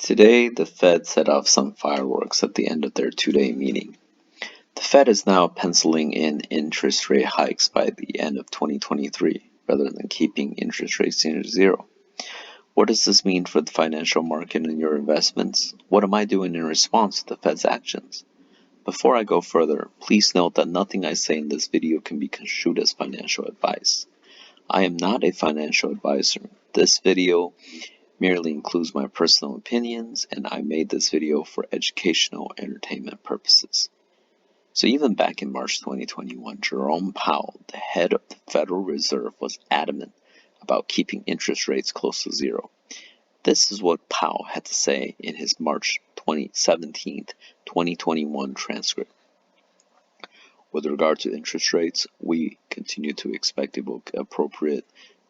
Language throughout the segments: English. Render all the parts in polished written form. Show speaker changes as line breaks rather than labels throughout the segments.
Today, the Fed set off some fireworks at the end of their two-day meeting. The Fed is now penciling in interest rate hikes by the end of 2023, rather than keeping interest rates near zero. What does this mean for the financial market and your investments? What am I doing in response to the Fed's actions? Before I go further, please note that nothing I say in this video can be construed as financial advice. I am not a financial advisor. This video merely includes my personal opinions, and I made this video for educational entertainment purposes. So even back in March 2021, Jerome Powell, the head of the Federal Reserve, was adamant about keeping interest rates close to zero. This is what Powell had to say in his March 17, 2021 transcript. With regard to interest rates, we continue to expect it will be appropriate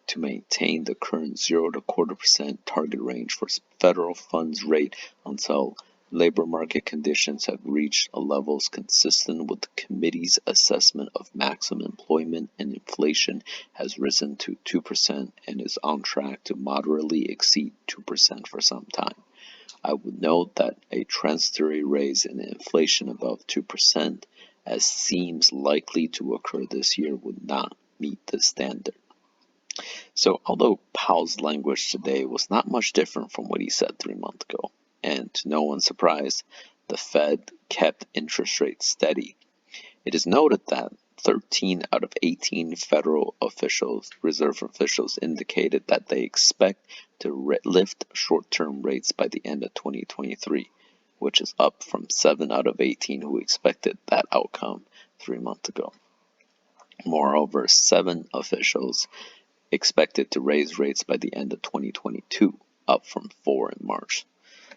to maintain the current 0.25% target range for federal funds rate until labor market conditions have reached levels consistent with the committee's assessment of maximum employment and inflation has risen to 2% and is on track to moderately exceed 2% for some time. I would note that a transitory raise in inflation above 2%, as seems likely to occur this year, would not meet this standard. So although Powell's language today was not much different from what he said 3 months ago, and to no one's surprise, the Fed kept interest rates steady. It is noted that 13 out of 18 federal reserve officials indicated that they expect to lift short-term rates by the end of 2023, which is up from 7 out of 18 who expected that outcome 3 months ago. Moreover, 7 officials expected to raise rates by the end of 2022, up from 4 in March.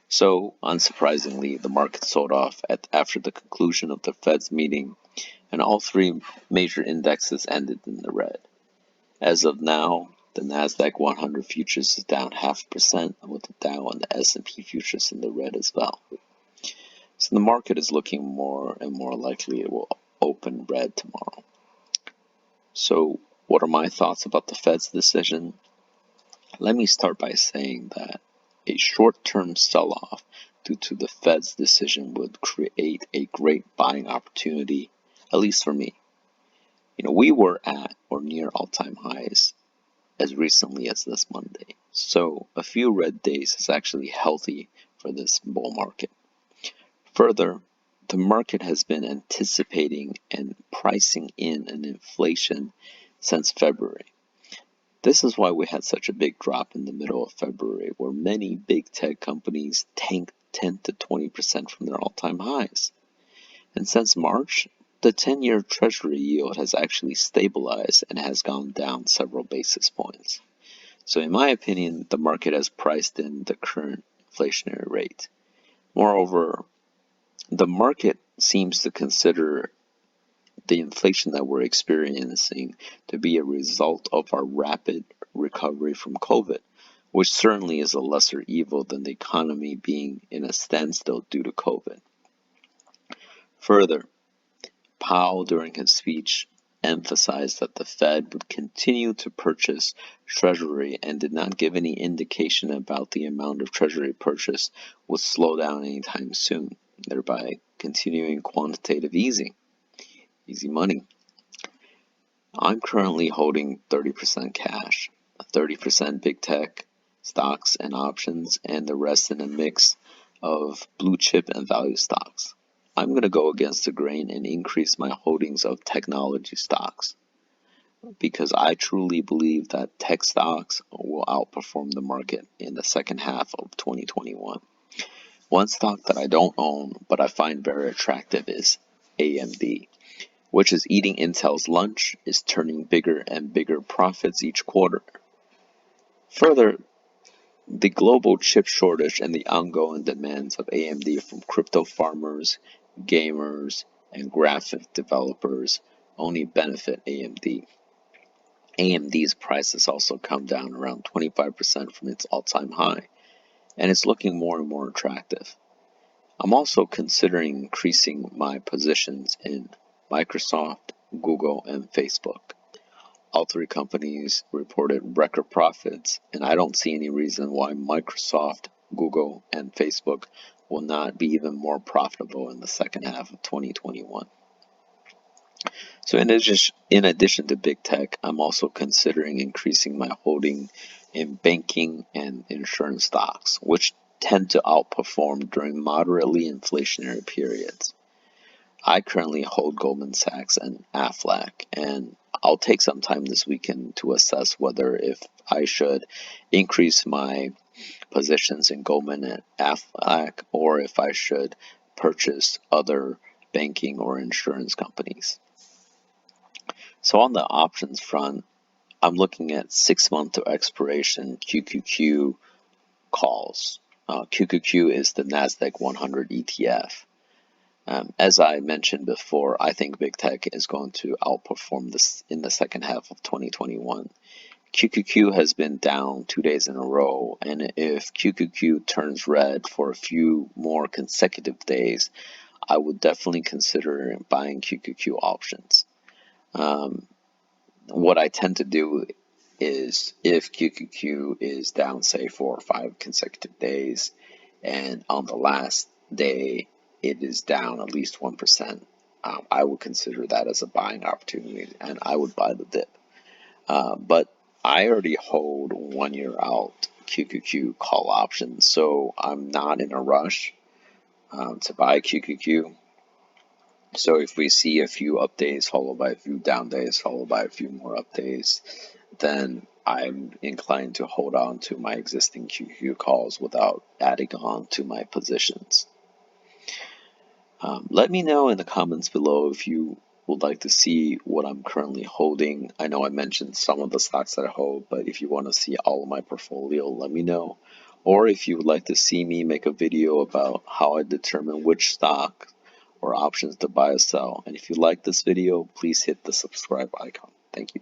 So, unsurprisingly, the market sold off after the conclusion of the Fed's meeting, and all 3 major indexes ended in the red. As of now, the Nasdaq 100 futures is down 0.5%, with the Dow and the S&P futures in the red as well. So the market is looking more and more likely it will open red tomorrow. So, what are my thoughts about the Fed's decision? Let me start by saying that a short-term sell-off due to the Fed's decision would create a great buying opportunity, at least for me. We were at or near all-time highs as recently as this Monday, so a few red days is actually healthy for this bull market. Further, the market has been anticipating and pricing in an inflation since February. This is why we had such a big drop in the middle of February, where many big tech companies tanked 10 to 20% from their all-time highs. And since March, the 10-year Treasury yield has actually stabilized and has gone down several basis points. So in my opinion, the market has priced in the current inflationary rate. Moreover, the market seems to consider the inflation that we're experiencing to be a result of our rapid recovery from COVID, which certainly is a lesser evil than the economy being in a standstill due to COVID. Further, Powell, during his speech, emphasized that the Fed would continue to purchase Treasury and did not give any indication about the amount of Treasury purchase would slow down anytime soon, thereby continuing quantitative easing. Easy money. I'm currently holding 30% cash, 30% big tech, stocks and options, and the rest in a mix of blue chip and value stocks. I'm going to go against the grain and increase my holdings of technology stocks because I truly believe that tech stocks will outperform the market in the second half of 2021. One stock that I don't own but I find very attractive is AMD, which is eating Intel's lunch, is turning bigger and bigger profits each quarter. Further, the global chip shortage and the ongoing demands of AMD from crypto farmers, gamers, and graphic developers only benefit AMD. AMD's price has also come down around 25% from its all-time high, and it's looking more and more attractive. I'm also considering increasing my positions in Microsoft, Google, and Facebook. All 3 companies reported record profits, and I don't see any reason why Microsoft Google, and Facebook will not be even more profitable in the second half of 2021. So in addition to big tech, I'm also considering increasing my holding in banking and insurance stocks, which tend to outperform during moderately inflationary periods. I currently hold Goldman Sachs and Aflac, and I'll take some time this weekend to assess whether if I should increase my positions in Goldman and Aflac or if I should purchase other banking or insurance companies. So on the options front, I'm looking at 6-month to expiration QQQ calls. QQQ is the NASDAQ 100 ETF. As I mentioned before, I think big tech is going to outperform this in the second half of 2021. QQQ has been down 2 days in a row, and if QQQ turns red for a few more consecutive days, I would definitely consider buying QQQ options. What I tend to do is if QQQ is down, say, 4 or 5 consecutive days, and on the last day it is down at least 1%, I would consider that as a buying opportunity, and I would buy the dip. But I already hold 1 year out QQQ call options, so I'm not in a rush to buy QQQ. So if we see a few up days followed by a few down days followed by a few more up days, then I'm inclined to hold on to my existing QQ calls without adding on to my positions. Let me know in the comments below if you would like to see what I'm currently holding. I know I mentioned some of the stocks that I hold, but if you want to see all of my portfolio, let me know. Or if you would like to see me make a video about how I determine which stock or options to buy or sell. And if you like this video, please hit the subscribe icon. Thank you.